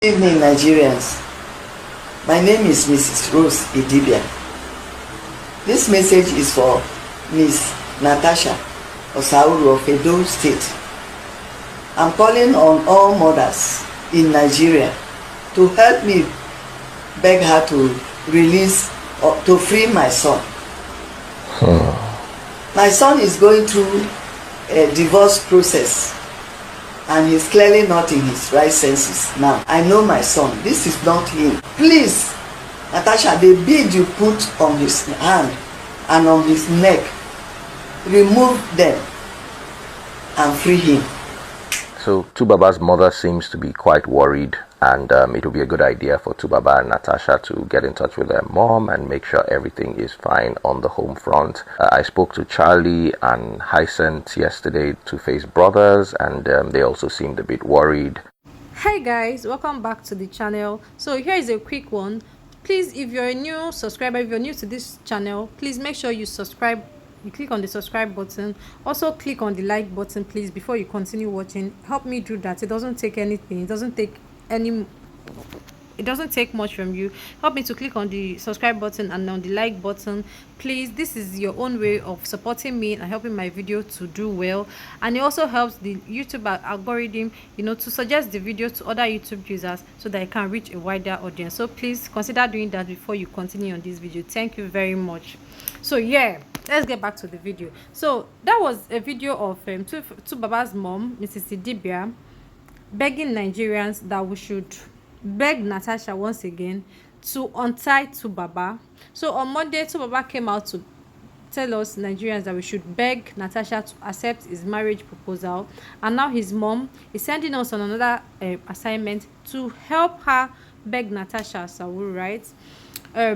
Good evening, Nigerians. My name is Mrs. Rose Idibia. This message is for Miss Natasha Osauru of Edo State. I'm calling on all mothers in Nigeria to help me beg her to release or to free my son. My son is going through a divorce process and he's clearly not in his right senses now. I know my son. This is not him. Please, Natasha, the bead you put on his hand and on his neck, remove them and free him. So Tubaba's mother seems to be quite worried, and it will be a good idea for Tubaba and Natasha to get in touch with their mom and make sure everything is fine on the home front. I spoke to Charlie and Hyacinth yesterday, Two-Face brothers, and they also seemed a bit worried. Hi guys, welcome back to the channel. So here is a quick one. Please, if you're a new subscriber, if you're new to this channel, please make sure you subscribe. You click on the subscribe button. Also click on the like button, please, before you continue watching. Help me do that. It doesn't take anything. It doesn't take much from you. Help me to click on the subscribe button and on the like button, please. This is your own way of supporting me and helping my video to do well, and it also helps the YouTube algorithm, to suggest the video to other YouTube users so that it can reach a wider audience. So please consider doing that before you continue on this video. Thank you very much. So yeah, let's get back to the video. So that was a video of Tubaba's mom, Mrs. Idibia, begging Nigerians that we should beg Natasha once again to untie Tubaba. So on Monday, Tubaba came out to tell us Nigerians that we should beg Natasha to accept his marriage proposal, and now his mom is sending us on another assignment to help her beg Natasha Sawuru, right?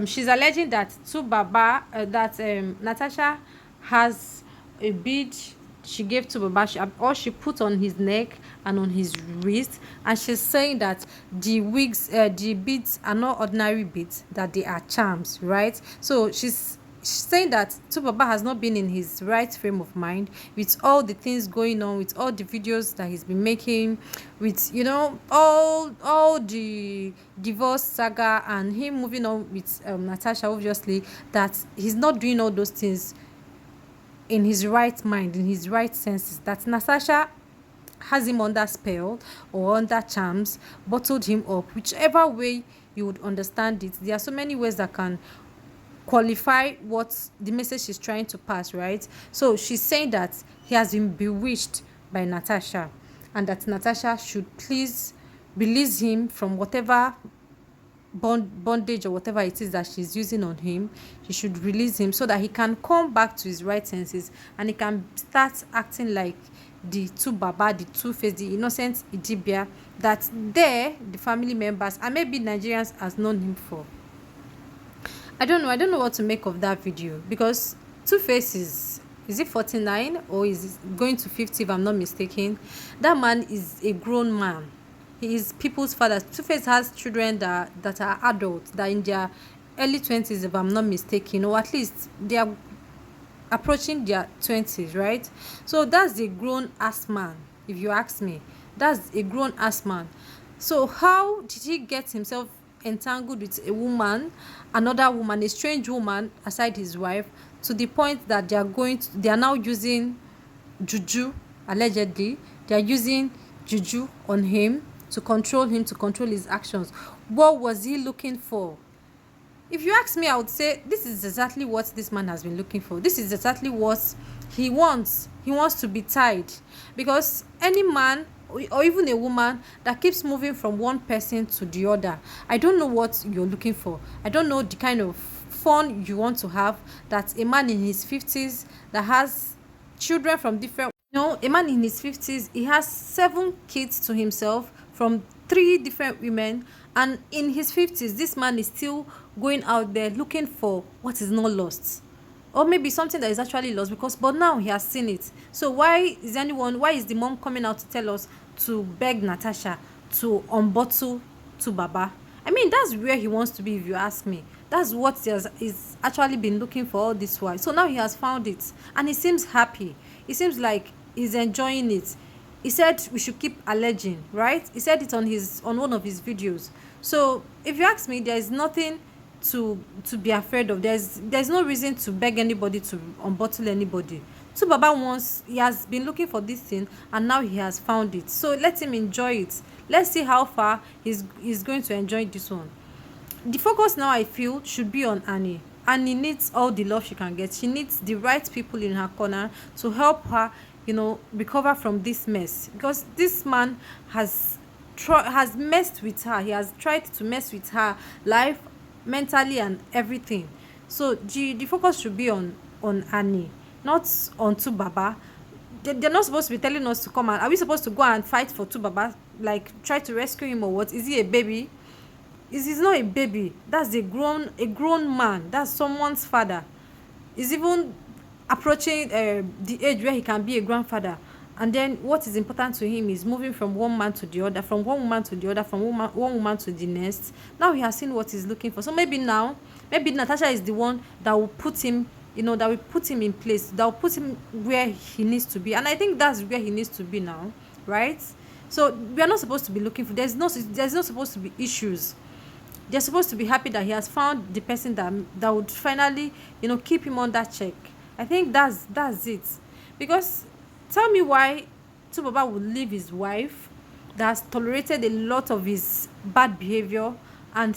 She's alleging that Natasha has a bead she gave to Baba, or she put on his neck and on his wrist, and she's saying that the beads are not ordinary beads, that they are charms, right? So she's saying that Tubaba has not been in his right frame of mind with all the things going on, with all the videos that he's been making, with all the divorce saga and him moving on with Natasha. Obviously that he's not doing all those things in his right mind, in his right senses, that Natasha has him under spell or under charms, bottled him up, whichever way you would understand it. There are so many ways that can qualify what the message she's trying to pass, right? So she's saying that he has been bewitched by Natasha, and that Natasha should please release him from whatever bondage or whatever it is that she's using on him. She should release him so that he can come back to his right senses and he can start acting like the Tubaba, the Two-Face, the innocent Idibia that the family members and maybe Nigerians has known him for. I don't know what to make of that video, because Two-Face is it 49 or is it going to 50 if I'm not mistaken? That man is a grown man. He is people's father. Two-Face has children that are adults, that are in their early 20s if I'm not mistaken, or at least they are approaching their 20s, right? So that's a grown ass man, if you ask me. That's a grown ass man. So how did he get himself entangled with a woman, another woman, a strange woman aside his wife, to the point that they are now using juju? Allegedly they are using juju on him to control his actions. What was he looking for? If you ask me, I would say this is exactly what this man has been looking for. This is exactly what he wants. He wants to be tied, because any man or even a woman that keeps moving from one person to the other, I don't know what you're looking for. I don't know the kind of fun you want to have, that a man in his 50s that has children from different, a man in his 50s, he has 7 kids to himself from 3 different women, and in his 50s this man is still going out there looking for what is not lost, or maybe something that is actually lost, but now he has seen it. So why is the mom coming out to tell us to beg Natasha to unbottle Tubaba? I mean, that's where he wants to be, if you ask me. That's what he's actually been looking for all this while. So now he has found it and he seems happy. It seems like he's enjoying it. he said we should keep alleging, right? He said it on one of his videos. So if you ask me, there is nothing to be afraid of. There's no reason to beg anybody to unbottle anybody. So Baba wants, he has been looking for this thing and now he has found it. So let him enjoy it. Let's see how far he's going to enjoy this one. The focus now, I feel, should be on Annie. Annie needs all the love she can get. She needs the right people in her corner to help her, recover from this mess, because this man has messed with her. He has tried to mess with her life, mentally and everything. So the focus should be on Annie, not on Tubaba. They're not supposed to be telling us to come out. Are we supposed to go and fight for Tubaba, like try to rescue him or what? Is he a baby? He's not a baby. That's a grown man. That's someone's father. He's even approaching the age where he can be a grandfather. And then what is important to him is moving from one man to the other, from one woman to the other, from one woman to the next. Now he has seen what he's looking for. So maybe Natasha is the one that will put him, in place, that will put him where he needs to be. And I think that's where he needs to be now, right? So we are not supposed to be looking for, there's not supposed to be issues. They're supposed to be happy that he has found the person that would finally, keep him on that check. I think that's it. Because tell me why Tubaba would leave his wife that has tolerated a lot of his bad behavior and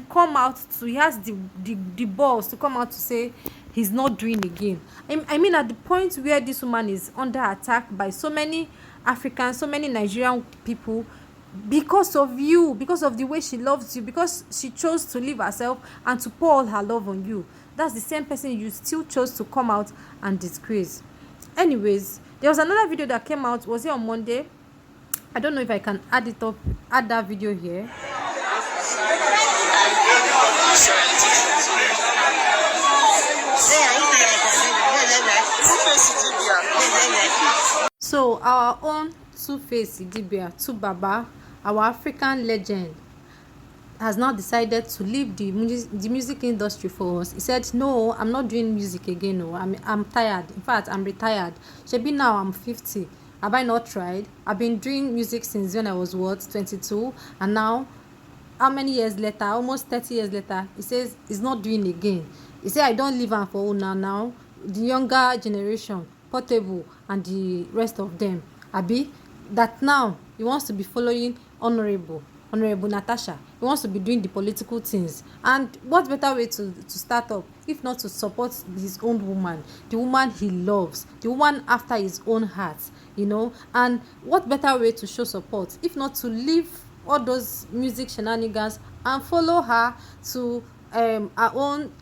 come out to, he has the balls to come out to say he's not doing again. I mean, at the point where this woman is under attack by so many Africans, so many Nigerian people, because of you, because of the way she loves you, because she chose to leave herself and to pour all her love on you. That's the same person you still chose to come out and disgrace. Anyways, there was another video that came out. Was it on Monday? I don't know if I can add that video here. So our own Two-Face Idibia, Tubaba, our African legend, has now decided to leave the music industry for us. He said, no, I'm not doing music again. No, I'm tired. In fact, I'm retired. Shebi, now I'm 50. Have I not tried? I've been doing music since when I was 22, and now how many years later, almost 30 years later, he says he's not doing again. He said, I don't leave am for una now. The younger generation, Portable and the rest of them, Abi, that now he wants to be following Honorable Natasha. He wants to be doing the political things. And what better way to start up if not to support his own woman, the woman he loves, the woman after his own heart, And what better way to show support if not to leave all those music shenanigans and follow her to her own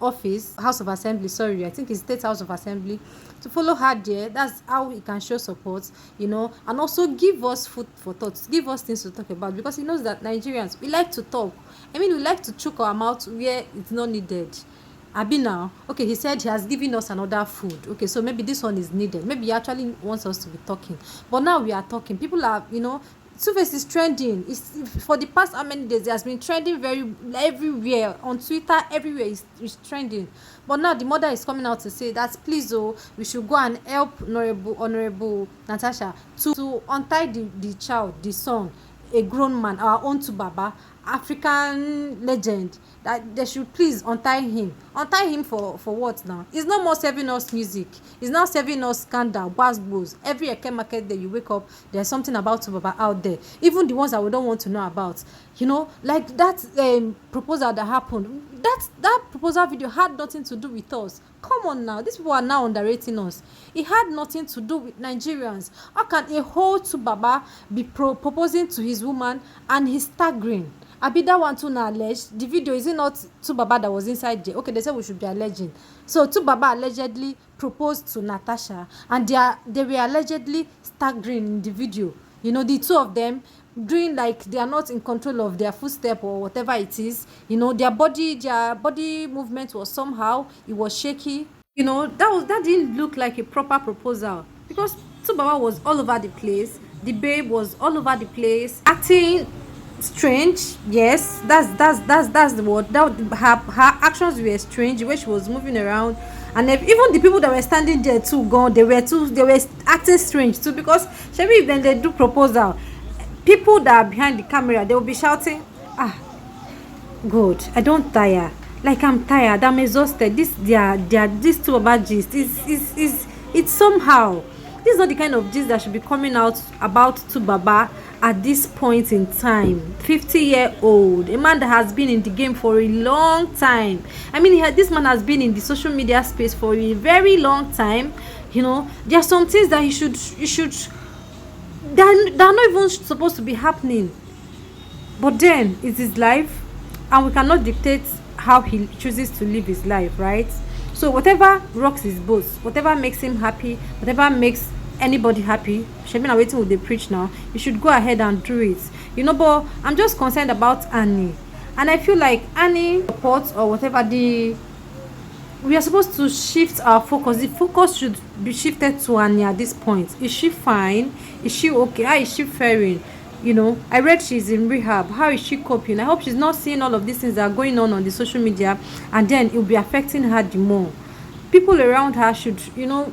office, House of Assembly, I think it's State House of Assembly, to follow her there. That's how he can show support, and also give us food for thought, give us things to talk about, because he knows that Nigerians, we like to talk. I mean, we like to choke our mouth where it's not needed. Abi now, okay, he said he has given us another food. Okay, so maybe this one is needed. Maybe he actually wants us to be talking. But now we are talking. People are, Two-Face is trending. For the past how many days, it has been trending everywhere. On Twitter, everywhere is trending. But now the mother is coming out to say that, please, we should go and help Honorable Natasha to untie the child, the son, a grown man, our own Tubaba, African legend, that they should please untie him for what now? He's no more serving us music. He's now serving us scandal, bass. Every Eke market day you wake up, there's something about Tubaba out there, even the ones that we don't want to know about. Like that proposal that happened, that proposal video had nothing to do with us. Come on now, these people are now underrating us. It had nothing to do with Nigerians. How can a whole Tubaba be proposing to his woman and he's staggering? Abi, that one too now alleged. The video, is it not Tubaba that was inside there? Okay, they said we should be alleging. So Tubaba allegedly proposed to Natasha, and they were allegedly staggering in the video. The two of them doing like they are not in control of their footstep or whatever it is. Their body movement was somehow, it was shaky. That didn't look like a proper proposal, because Tubaba was all over the place. The babe was all over the place, acting strange. Yes, that's the word. Her actions were strange, the way she was moving around, And if, even the people that were standing there too gone, they were acting strange too, because maybe if then they do proposal, people that are behind the camera, they will be shouting, ah, God, I don't tire. Like, I'm tired, I'm exhausted. This two about gist is it's somehow. This is not the kind of gist that should be coming out about to Baba at this point in time. 50-year-old, a man that has been in the game for a long time. I mean, this man has been in the social media space for a very long time. You know, there are some things that you should that are not even supposed to be happening. But then it's his life, and we cannot dictate how he chooses to live his life, right? So whatever rocks his boat, whatever makes him happy, whatever makes anybody happy, Shemin are waiting with the preach now, you should go ahead and do it. You know, but I'm just concerned about Annie. And I feel like Annie reports or whatever, we are supposed to shift our focus. The focus should be shifted to Annie at this point. Is she fine? Is she okay? How is she faring? You know, I read she's in rehab. How is she coping? I hope she's not seeing all of these things that are going on the social media, and then it will be affecting her the more. People around her should, you know,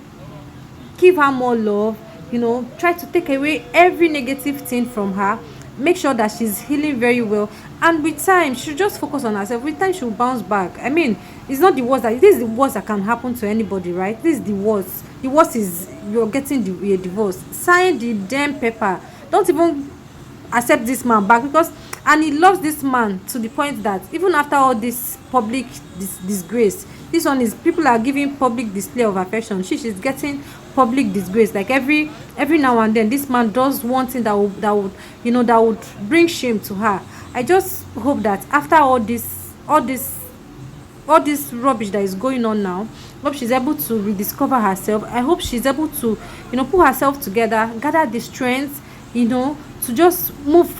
give her more love, you know, try to take away every negative thing from her, make sure that she's healing very well, and with time she should just focus on herself. With time she will bounce back. I mean, it's not the worst that this is the worst that can happen to anybody, right? This is the worst. The worst is you're getting a divorce. Sign the damn paper. Don't even accept this man back, because and he loves this man to the point that even after all this public disgrace, this one is, people are giving public display of affection. She's getting public disgrace. Like every now and then this man does one thing that would you know, that would bring shame to her. I just hope that after all this rubbish that is going on now, I hope she's able to rediscover herself. I hope she's able to, you know, put herself together, gather the strength, you know, to just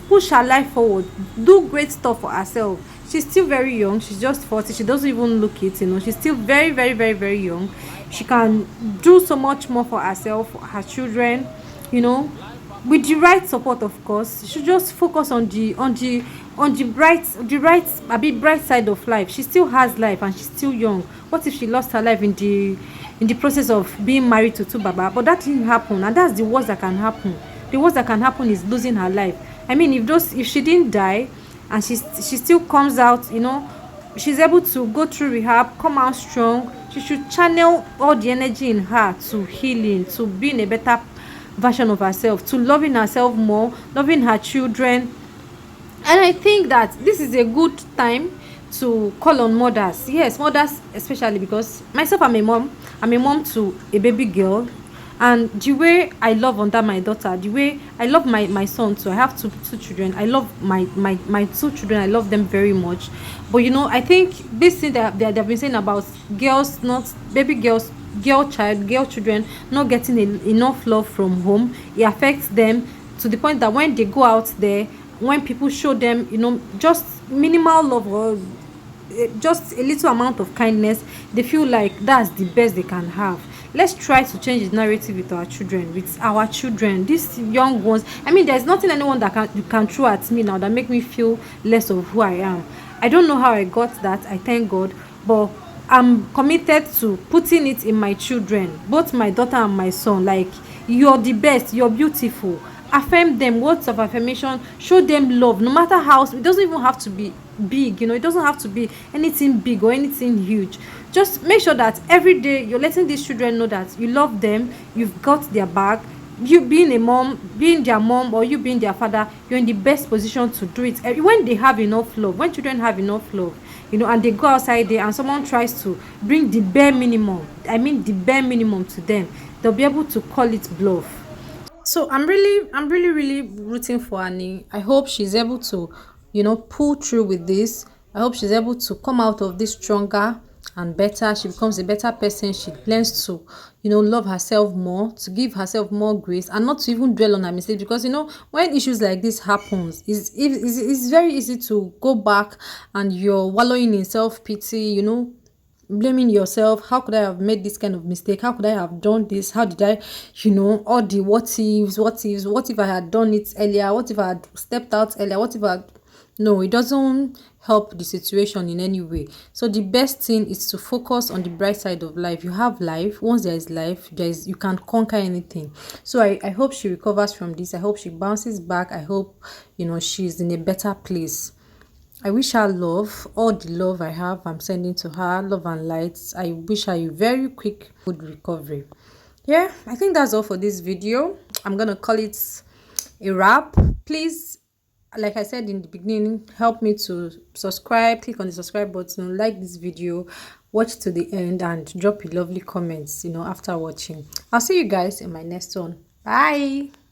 push her life forward, do great stuff for herself. She's still very young. She's just 40. She doesn't even look it, you know. She's still very, very, very, very young. She can do so much more for herself, for her children, you know, with the right support, of course. She should just focus on the bright side of life. She still has life, and she's still young. What if she lost her life in the process of being married to Baba? But that didn't happen, and that's the worst that can happen. The worst that can happen is losing her life. I mean, if she didn't die and she still comes out, you know, she's able to go through rehab, come out strong, she should channel all the energy in her to healing, to being a better version of herself, to loving herself more, loving her children. And I think that this is a good time to call on mothers. Yes, mothers especially, because myself, I'm a mom to a baby girl. And the way I love under my daughter, the way I love my son too. I have two children. I love my two children. I love them very much. But you know, I think this thing that they've been saying about girls, not baby girls, girl children not getting enough love from home, it affects them to the point that when they go out there, when people show them, you know, just minimal love or just a little amount of kindness, they feel like that's the best they can have. Let's try to change the narrative with our children, these young ones. I mean, there's nothing anyone that can throw at me now that make me feel less of who I am. I don't know how I got that, I thank God, but I'm committed to putting it in my children, both my daughter and my son. Like, you're the best, you're beautiful. Affirm them, words of affirmation, show them love, no matter how. It doesn't even have to be big, you know, it doesn't have to be anything big or anything huge. Just make sure that every day you're letting these children know that you love them, you've got their back. You being a mom, being their mom, or you being their father, you're in the best position to do it. When they have enough love, when children have enough love, you know, and they go outside there and someone tries to bring the bare minimum, the bare minimum to them, they'll be able to call it bluff. So I'm really rooting for Annie. I hope she's able to, you know, pull through with this. I hope she's able to come out of this stronger and better. She becomes a better person. She learns to, you know, love herself more, to give herself more grace, and not to even dwell on her mistakes. Because, you know, when issues like this happens, it's very easy to go back and you're wallowing in self-pity, you know, blaming yourself. How could I have made this kind of mistake? How could I have done this? How did I, you know, all the what if I had done it earlier? What if I had stepped out earlier? What if I had, No, it doesn't help the situation in any way. So the best thing is to focus on the bright side of life. You have life. Once there is life, you can conquer anything. So I hope she recovers from this. I hope she bounces back. I hope, she's in a better place. I wish her love, all the love I have, I'm sending to her, love and lights. I wish her a very quick, good recovery. Yeah, I think that's all for this video. I'm gonna call it a wrap. Please, like I said in the beginning, help me to subscribe, click on the subscribe button, like this video, watch to the end, and drop your lovely comments after watching. I'll see you guys in my next one. Bye.